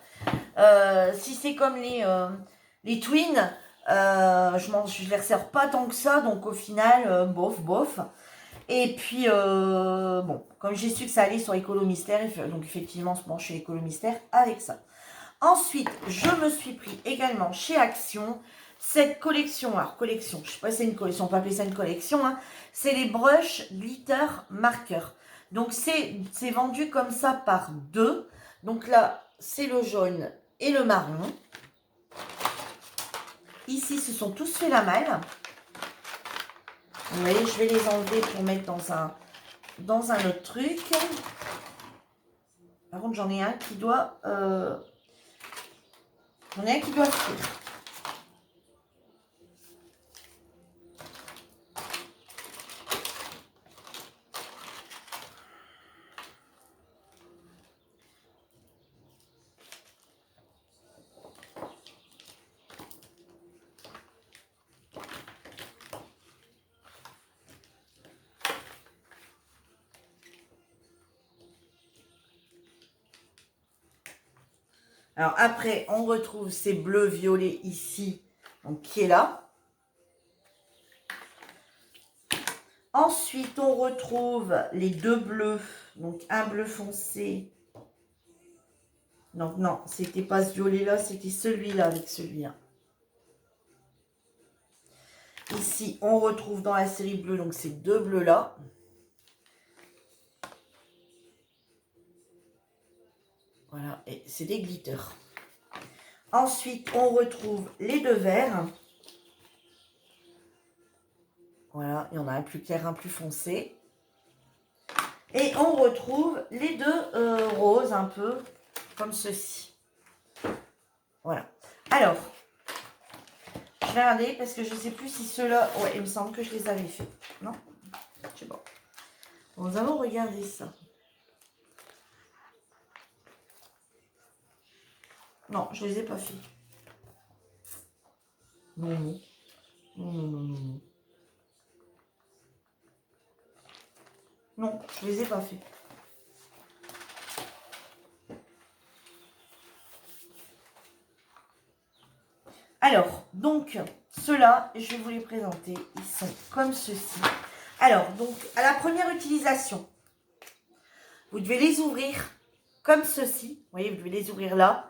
Si c'est comme les twins, je les resserre pas tant que ça, donc au final, bof, bof. Et puis, bon, comme j'ai su que ça allait sur Écolo Mystère, donc effectivement, je suis Écolo Mystère avec ça. Ensuite, je me suis pris également chez Action cette collection. Alors, collection, je ne sais pas si c'est une collection, on peut appeler ça une collection. Hein, c'est les brushes glitter marqueurs. Donc, c'est vendu comme ça par 2. Donc là, c'est le jaune et le marron. Ici, ce sont tous fait la malle. Vous voyez, je vais les enlever pour mettre dans un autre truc. Par contre, j'en ai un qui doit... fuir. Alors après, on retrouve ces bleus violets ici, donc qui est là. Ensuite, on retrouve les deux bleus, donc un bleu foncé. Donc non, c'était pas ce violet-là, c'était celui-là avec celui-là. Ici, on retrouve dans la série bleue, donc ces deux bleus-là. Voilà, et c'est des glitters. Ensuite, on retrouve les deux verts. Voilà, il y en a un plus clair, un plus foncé. Et on retrouve les deux roses, un peu comme ceci. Voilà. Alors, je vais regarder parce que je ne sais plus si ceux-là... Ouais, il me semble que je les avais fait. Non? Je sais pas. Bon, nous allons regarder ça. Non, je ne les ai pas fait. Non, non. Non, non, non, non, non. Non, je ne les ai pas fait. Alors, donc, ceux-là, je vais vous les présenter. Ils sont comme ceci. Alors, donc, à la première utilisation, vous devez les ouvrir comme ceci. Vous voyez, vous devez les ouvrir là.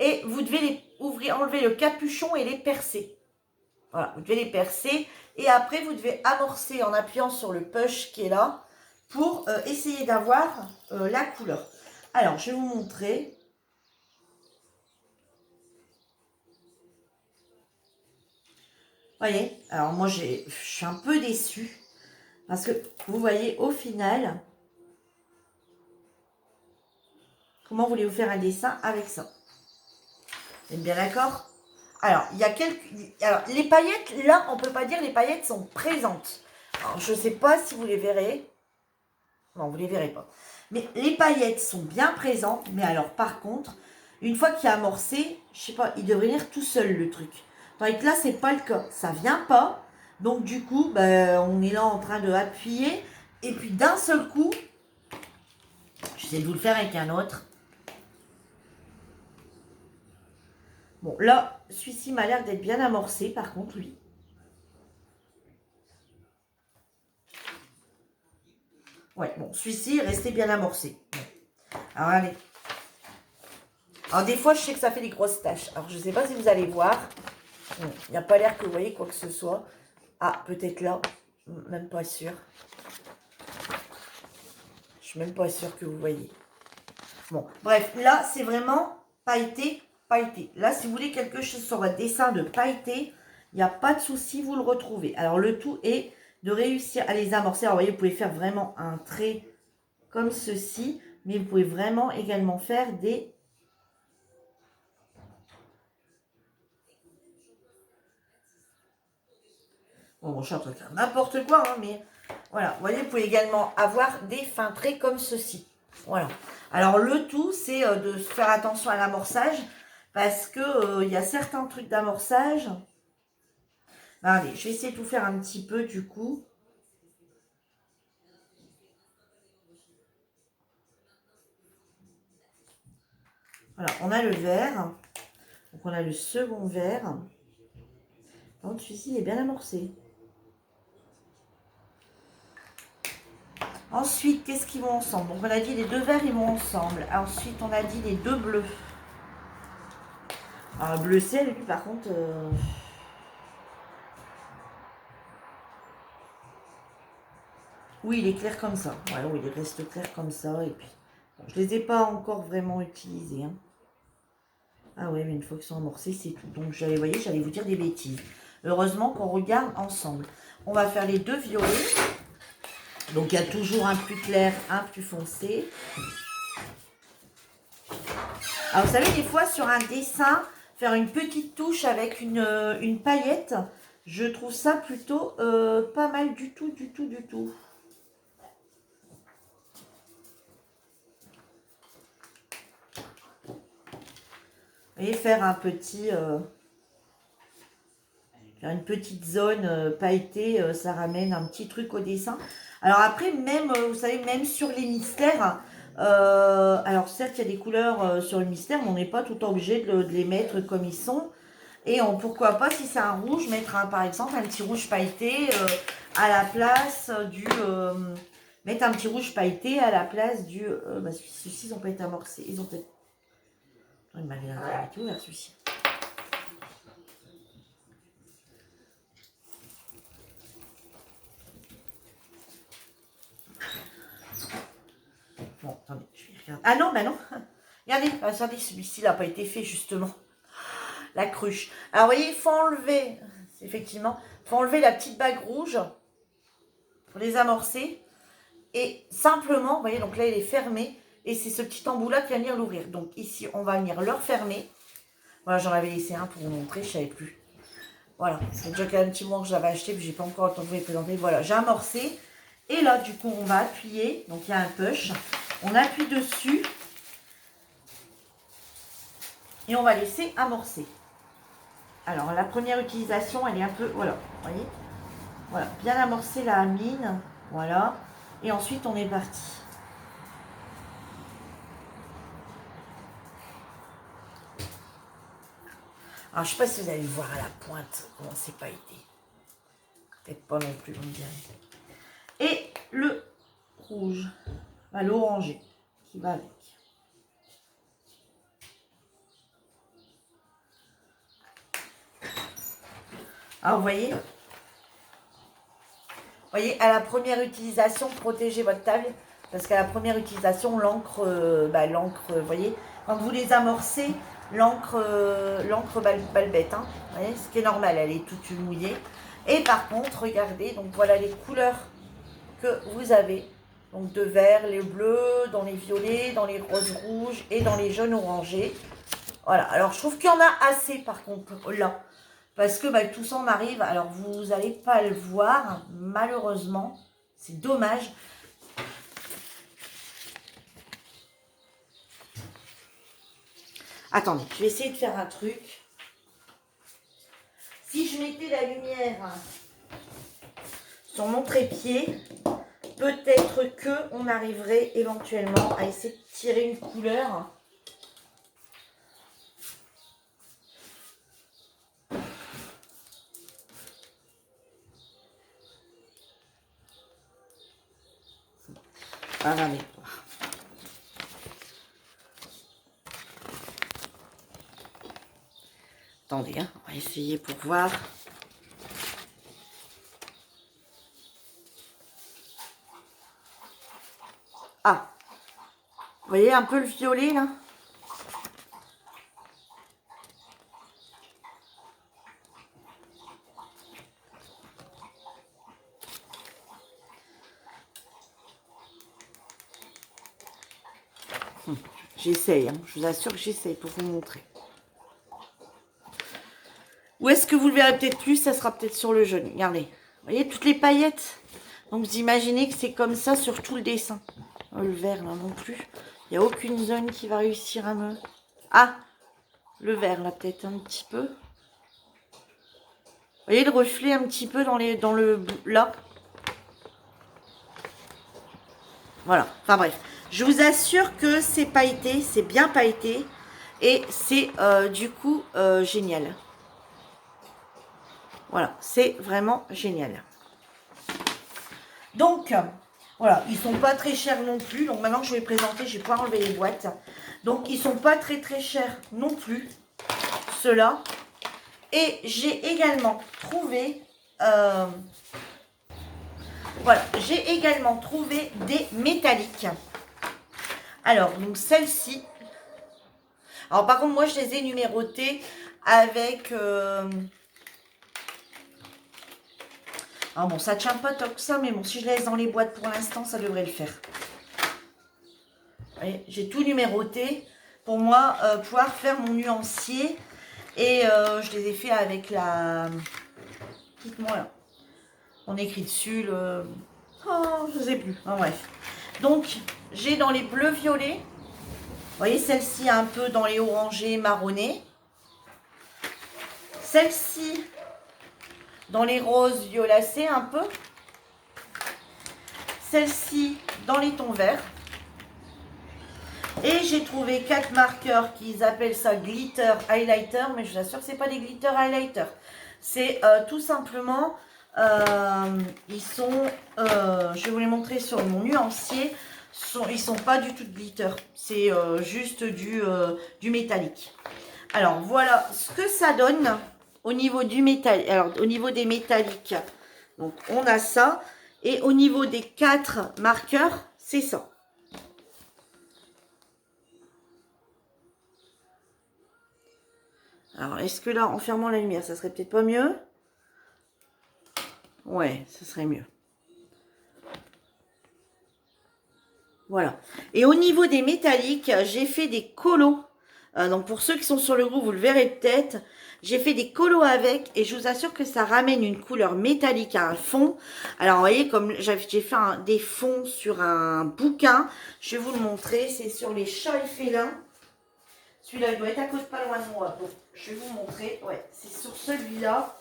Et vous devez les ouvrir, enlever le capuchon et les percer. Voilà, vous devez les percer. Et après, vous devez amorcer en appuyant sur le push qui est là pour essayer d'avoir la couleur. Alors, je vais vous montrer. Voyez, alors moi, je suis un peu déçue. Parce que, vous voyez, au final, comment voulez-vous faire un dessin avec ça? Vous êtes bien d'accord? Alors, il y a quelques... Alors, les paillettes, là, on ne peut pas dire les paillettes sont présentes. Alors, je ne sais pas si vous les verrez. Non, vous ne les verrez pas. Mais les paillettes sont bien présentes. Mais alors, par contre, une fois qu'il est amorcé, je ne sais pas, il devrait venir tout seul, le truc. Tandis que là, ce n'est pas le cas. Ça ne vient pas. Donc, du coup, ben, on est là en train de appuyer. Et puis, d'un seul coup, j'essaie de vous le faire avec un autre. Bon, là, celui-ci m'a l'air d'être bien amorcé, par contre, lui. Ouais, bon, celui-ci est resté bien amorcé. Alors, allez. Alors, des fois, je sais que ça fait des grosses taches. Alors, je ne sais pas si vous allez voir. Il n'y a pas l'air que vous voyez quoi que ce soit. Ah, peut-être là. Même pas sûr. Je suis même pas sûre que vous voyez. Bon, bref, là, c'est vraiment pailleté, pailleté. Là, si vous voulez quelque chose sur votre dessin de pailleté, il n'y a pas de souci, vous le retrouvez. Alors, le tout est de réussir à les amorcer. Alors, vous voyez, vous pouvez faire vraiment un trait comme ceci, mais vous pouvez vraiment également faire des... Bon, je suis en train de faire n'importe quoi, hein, mais voilà. Vous voyez, vous pouvez également avoir des fins traits comme ceci. Voilà. Alors, le tout, c'est de faire attention à l'amorçage, parce que il y a certains trucs d'amorçage. Allez, je vais essayer de tout faire un petit peu, du coup. Voilà, on a le vert. Donc, on a le second vert. Donc, celui-ci, il est bien amorcé. Ensuite, qu'est-ce qu'ils vont ensemble? Donc, on a dit les deux verts, ils vont ensemble. Ensuite, on a dit les deux bleus. Alors, le bleu ciel, lui, par contre... Oui, il est clair comme ça. Ouais, oui, il reste clair comme ça. Et puis, Bon, je les ai pas encore vraiment utilisés. Hein. Ah ouais, mais une fois qu'ils sont amorcés, c'est tout. Donc, vous voyez, j'allais vous dire des bêtises. Heureusement qu'on regarde ensemble. On va faire les deux violets. Donc, il y a toujours un plus clair, un plus foncé. Alors, vous savez, des fois, sur un dessin, faire une petite touche avec une paillette, je trouve ça plutôt pas mal du tout, du tout, du tout. Vous voyez, faire un petit... une petite zone pailletée, ça ramène un petit truc au dessin. Alors après, même, vous savez, même sur les mystères, alors certes, il y a des couleurs sur le mystère, mais on n'est pas tout le temps obligé de les mettre comme ils sont. Et pourquoi pas, si c'est un rouge, mettre par exemple un petit rouge pailleté à la place du... mettre un petit rouge pailleté à la place du... bah, ceux-ci, ils n'ont pas été amorcés. Ils ont peut-être... Il m'avait été ouvert celui-ci. Bon, attendez, je vais regarder. Ah non, bah non. Regardez, attendez, celui-ci n'a pas été fait justement. La cruche. Alors, vous voyez, il faut enlever, effectivement, il faut enlever la petite bague rouge pour les amorcer. Et simplement, vous voyez, donc là, il est fermé. Et c'est ce petit embout-là qui va venir l'ouvrir. Donc ici, on va venir le refermer. Voilà, j'en avais laissé un pour vous montrer, je ne savais plus. Voilà, c'est déjà un petit moment que j'avais acheté, puis j'ai pas encore le temps de vous les présenter. Voilà, j'ai amorcé. Et là, du coup, on va appuyer. Donc, il y a un push. On appuie dessus. Et on va laisser amorcer. Alors, la première utilisation, elle est un peu... Voilà, vous voyez. Voilà, bien amorcer la mine. Voilà. Et ensuite, on est parti. Alors, je ne sais pas si vous allez voir à la pointe comment c'est pas été. Peut-être pas non plus, vous me direz. Et le rouge, l'orangé qui va avec. Alors, vous voyez, à la première utilisation, protégez votre table. Parce qu'à la première utilisation, l'encre, vous voyez, quand vous les amorcez, l'encre balbette, hein, vous voyez, ce qui est normal, elle est toute mouillée. Et par contre, regardez, donc voilà les couleurs que vous avez. Donc de vert, les bleus, dans les violets, dans les roses rouges et dans les jaunes orangés. Voilà, alors je trouve qu'il y en a assez par contre là. Parce que tout ça m'arrive, alors vous n'allez pas le voir, malheureusement, c'est dommage. Attendez, je vais essayer de faire un truc. Si je mettais la lumière sur mon trépied, peut-être qu'on arriverait éventuellement à essayer de tirer une couleur. Ah, mais... Attendez, hein, on va essayer pour voir. Ah, vous voyez un peu le violet là? J'essaye, hein, je vous assure que j'essaye pour vous montrer. Où est-ce que vous le verrez peut-être plus? Ça sera peut-être sur le jaune. Regardez, vous voyez toutes les paillettes? Donc vous imaginez que c'est comme ça sur tout le dessin. Oh, le vert là non plus. Il n'y a aucune zone qui va réussir à me... Ah, le vert là peut-être un petit peu. Vous voyez le reflet un petit peu dans le là. Voilà, enfin bref. Je vous assure que c'est pailleté, c'est bien pailleté. Et c'est du coup génial. Voilà, c'est vraiment génial. Donc, voilà, ils sont pas très chers non plus. Donc maintenant que je vais présenter, je vais pas enlever les boîtes. Donc ils sont pas très très chers non plus, ceux-là. Et j'ai également trouvé, voilà, j'ai également trouvé des métalliques. Alors, donc celle-ci. Alors, par contre, moi, je les ai numérotées avec... Alors bon, ça tient pas tant que ça, mais bon, si je les laisse dans les boîtes pour l'instant, ça devrait le faire. J'ai tout numéroté pour moi pouvoir faire mon nuancier. Et je les ai fait avec la... Dites-moi là. On écrit dessus le... Oh, je sais plus. Ah, bref. Donc, j'ai dans les bleus violets. Vous voyez, celle-ci un peu dans les orangés marronnés. Celle-ci dans les roses violacés un peu. Celle-ci dans les tons verts. Et j'ai trouvé 4 marqueurs qui appellent ça glitter highlighter, mais je vous assure que ce n'est pas des glitter highlighter. C'est tout simplement, ils sont, je vais vous les montrer sur mon nuancier, ils sont pas du tout de glitter, c'est juste du métallique. Alors voilà ce que ça donne au niveau du métal, alors au niveau des métalliques. Donc on a ça, et au niveau des 4 marqueurs, c'est ça. Alors, est-ce que là, en fermant la lumière, ça serait peut-être pas mieux? Ouais, ça serait mieux. Voilà. Et au niveau des métalliques, j'ai fait des colos. Donc, pour ceux qui sont sur le groupe, vous le verrez peut-être. J'ai fait des colos avec et je vous assure que ça ramène une couleur métallique à un fond. Alors, vous voyez, comme j'ai fait des fonds sur un bouquin, je vais vous le montrer. C'est sur les chats et félins. Celui-là, il doit être à cause pas loin de moi. Donc, je vais vous montrer. Ouais, c'est sur celui-là.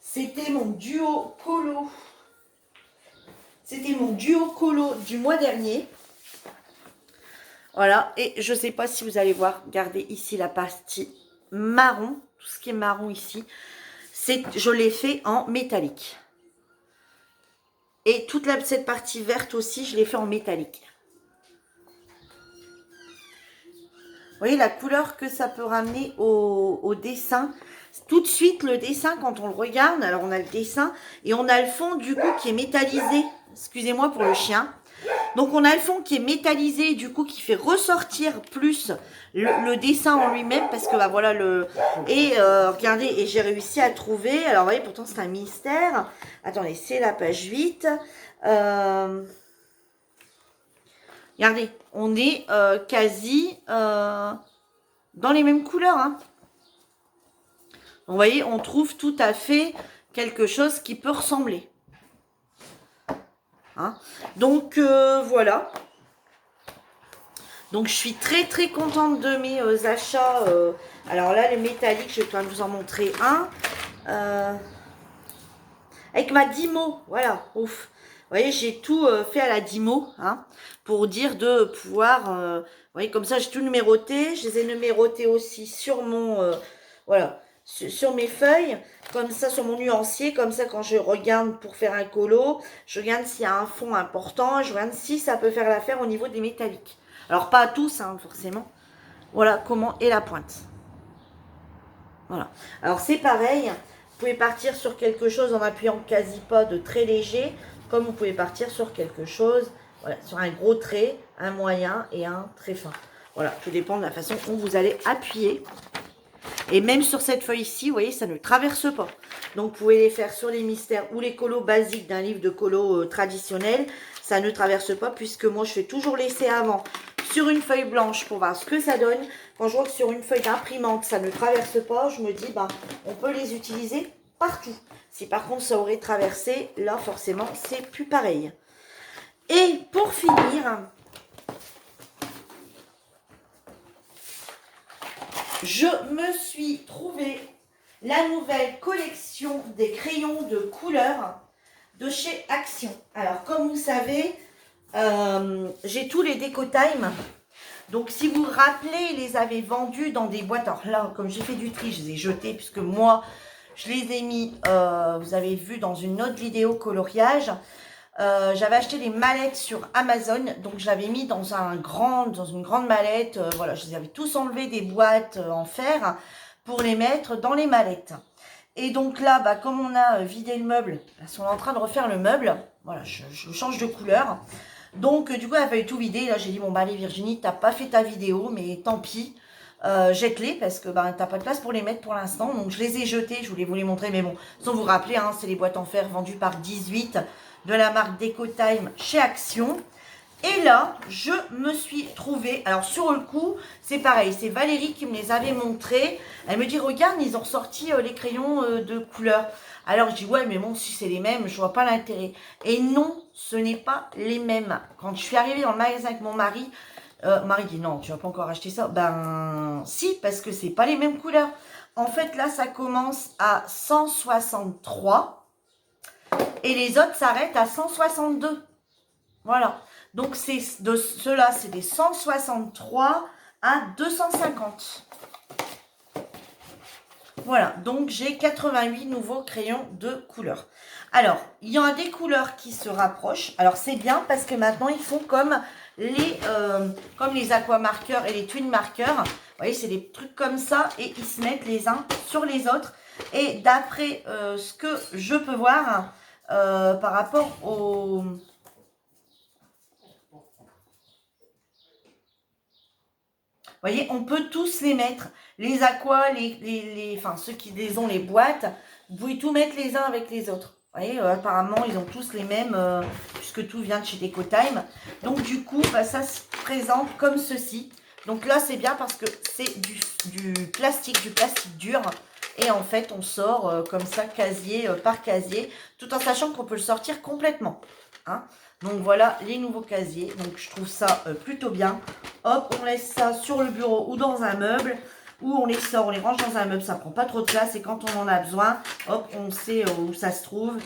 C'était mon duo colo. C'était mon duo colo du mois dernier. Voilà. Et je ne sais pas si vous allez voir. Regardez ici la partie marron. Tout ce qui est marron ici. Je l'ai fait en métallique. Et toute cette partie verte aussi, je l'ai fait en métallique. Vous voyez la couleur que ça peut ramener au dessin. Tout de suite, le dessin, quand on le regarde, alors on a le dessin et on a le fond du coup qui est métallisé. Excusez-moi pour le chien. Donc on a le fond qui est métallisé, du coup qui fait ressortir plus le dessin en lui-même parce que bah voilà le... Et regardez, et j'ai réussi à trouver, alors vous voyez pourtant c'est un mystère. Attendez, c'est la page 8. Regardez, on est quasi dans les mêmes couleurs. Hein. Vous voyez, on trouve tout à fait quelque chose qui peut ressembler. Hein. Donc, voilà. Donc, je suis très, très contente de mes achats. Alors là, les métalliques, je vais quand même vous en montrer un. Avec ma Dymo, voilà, ouf. Vous voyez, j'ai tout fait à la Dymo, hein, pour dire de pouvoir, vous voyez, comme ça, j'ai tout numéroté. Je les ai numérotés aussi sur mon, voilà, sur mes feuilles, comme ça, sur mon nuancier, comme ça, quand je regarde pour faire un colo, je regarde s'il y a un fond important, je regarde si ça peut faire l'affaire au niveau des métalliques. Alors, pas à tous, hein, forcément. Voilà comment est la pointe. Voilà. Alors, c'est pareil. Vous pouvez partir sur quelque chose en appuyant quasi pas de très léger, comme vous pouvez partir sur quelque chose, voilà, sur un gros trait, un moyen et un très fin. Voilà, tout dépend de la façon dont vous allez appuyer. Et même sur cette feuille-ci, vous voyez, ça ne traverse pas. Donc, vous pouvez les faire sur les mystères ou les colos basiques d'un livre de colos traditionnel. Ça ne traverse pas puisque moi, je fais toujours l'essai avant sur une feuille blanche pour voir ce que ça donne. Quand je vois que sur une feuille d'imprimante, ça ne traverse pas, je me dis, bah, on peut les utiliser partout. Si par contre, ça aurait traversé, là, forcément, c'est plus pareil. Et pour finir, je me suis trouvé la nouvelle collection des crayons de couleur de chez Action. Alors, comme vous savez, j'ai tous les Déco Time. Donc, si vous vous rappelez, ils les avaient vendus dans des boîtes. Alors là, comme j'ai fait du tri, je les ai jetés puisque moi, je les ai mis, vous avez vu dans une autre vidéo coloriage. J'avais acheté des mallettes sur Amazon, donc je l'avais mis dans une grande mallette. Voilà, je les avais tous enlevés des boîtes en fer pour les mettre dans les mallettes. Et donc là, bah, comme on a vidé le meuble, parce qu'on est en train de refaire le meuble, voilà, je change de couleur. Donc, du coup, elle a fallu tout vider. Là, j'ai dit, bon, bah, allez, Virginie, t'as pas fait ta vidéo, mais tant pis. Jette-les parce que bah, t'as pas de place pour les mettre pour l'instant. Donc, je les ai jetés. Je voulais vous les montrer. Mais bon, sans vous rappeler, hein, c'est les boîtes en fer vendues par 18 de la marque DecoTime chez Action. Et là, je me suis trouvée, alors sur le coup, c'est pareil, c'est Valérie qui me les avait montrés. Elle me dit, regarde, ils ont ressorti les crayons de couleur. Alors je dis, ouais, mais bon, si c'est les mêmes, je vois pas l'intérêt. Et non, ce n'est pas les mêmes. Quand je suis arrivée dans le magasin avec mon mari dit, non, tu vas pas encore acheter ça. Ben, si, parce que c'est pas les mêmes couleurs. En fait, là, ça commence à 163 et les autres s'arrêtent à 162. Voilà. Donc, de ceux-là, c'est des 163 à 250. Voilà. Donc, j'ai 88 nouveaux crayons de couleur. Alors, il y en a des couleurs qui se rapprochent. Alors, c'est bien parce que maintenant, ils font comme les aquamarqueurs et les twin marqueurs. Vous voyez, c'est des trucs comme ça et ils se mettent les uns sur les autres. Et d'après ce que je peux voir par rapport au... Vous voyez, on peut tous les mettre. Les aquas, enfin, ceux qui les ont les boîtes, vous pouvez tout mettre les uns avec les autres. Vous voyez, apparemment, ils ont tous les mêmes, puisque tout vient de chez DecoTime. Donc, du coup, bah, ça se présente comme ceci. Donc là, c'est bien parce que c'est du plastique dur. Et en fait, on sort comme ça, casier par casier, tout en sachant qu'on peut le sortir complètement. Hein. Donc voilà les nouveaux casiers. Donc je trouve ça plutôt bien. Hop, on laisse ça sur le bureau ou dans un meuble. Ou on les sort, on les range dans un meuble. Ça prend pas trop de place. Et quand on en a besoin, hop, on sait où ça se trouve.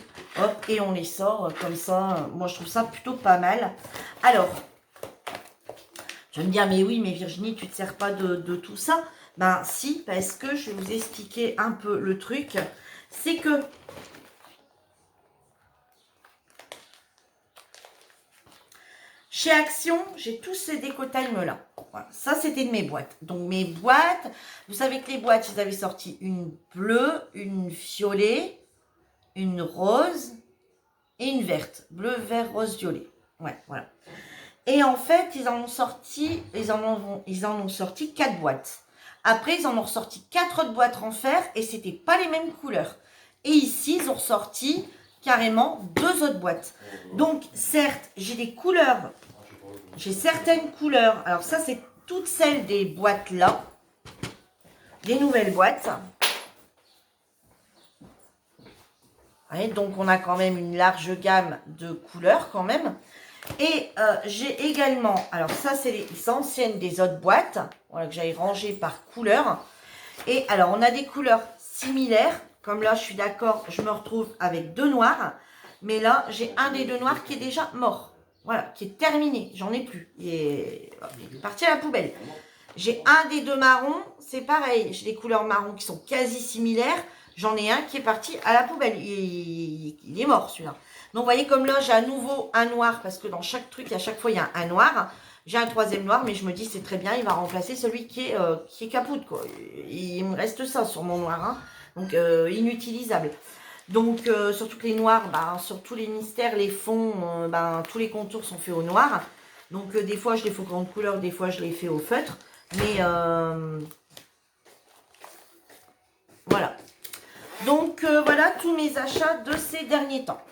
Hop, et on les sort comme ça. Moi, je trouve ça plutôt pas mal. Alors, je vais me dire, mais oui, mais Virginie, tu ne te sers pas de tout ça. Ben si, parce que je vais vous expliquer un peu le truc. C'est que... Chez Action, j'ai tous ces DecoTime-là. Voilà, ça, c'était de mes boîtes. Donc, mes boîtes, vous savez que les boîtes, ils avaient sorti une bleue, une violet, une rose et une verte. Bleu, vert, rose, violet. Ouais, voilà. Et en fait, ils en ont sorti 4 boîtes. Après, ils en ont ressorti 4 autres boîtes en fer et c'était pas les mêmes couleurs. Et ici, ils ont ressorti carrément 2 autres boîtes. Donc, certes, j'ai des couleurs. J'ai certaines couleurs. Alors ça, c'est toutes celles des boîtes là. Des nouvelles boîtes. Ouais, donc, on a quand même une large gamme de couleurs quand même. Et j'ai également... Alors ça, c'est les anciennes des autres boîtes. Voilà, que j'avais rangées par couleur. Et alors, on a des couleurs similaires. Comme là, je suis d'accord, je me retrouve avec 2 noirs. Mais là, j'ai un des 2 noirs qui est déjà mort. Voilà, qui est terminé. Est plus. Il est parti à la poubelle. J'ai un des 2 marrons. C'est pareil. J'ai des couleurs marron qui sont quasi similaires. J'en ai un qui est parti à la poubelle. Il est mort, celui-là. Donc, vous voyez, comme là, j'ai à nouveau un noir. Parce que dans chaque truc, à chaque fois, il y a un noir. J'ai un 3e noir. Mais je me dis, c'est très bien. Il va remplacer celui qui est capoute, quoi. Il me reste ça sur mon noir. Hein. Donc, inutilisable. Donc, surtout que les noirs, bah, sur tous les mystères, les fonds, tous les contours sont faits au noir. Donc, des fois, je les fais aux grandes couleurs, des fois, je les fais au feutre. Mais, voilà. Donc, voilà tous mes achats de ces derniers temps.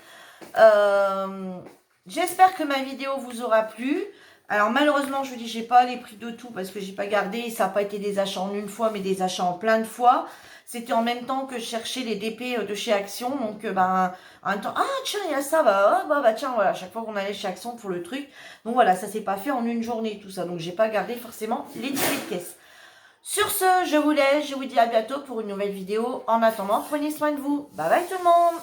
J'espère que ma vidéo vous aura plu. Alors, malheureusement, je vous dis, j'ai pas les prix de tout parce que j'ai pas gardé. Ça n'a pas été des achats en une fois, mais des achats en plein de fois. C'était en même temps que je cherchais les DP de chez Action. Donc, en même temps, ah tiens, il y a ça, tiens, voilà, à chaque fois qu'on allait chez Action pour le truc. Donc voilà, ça s'est pas fait en une journée, tout ça. Donc, j'ai pas gardé forcément les tickets de caisse. Sur ce, je vous laisse, je vous dis à bientôt pour une nouvelle vidéo. En attendant, prenez soin de vous. Bye bye tout le monde!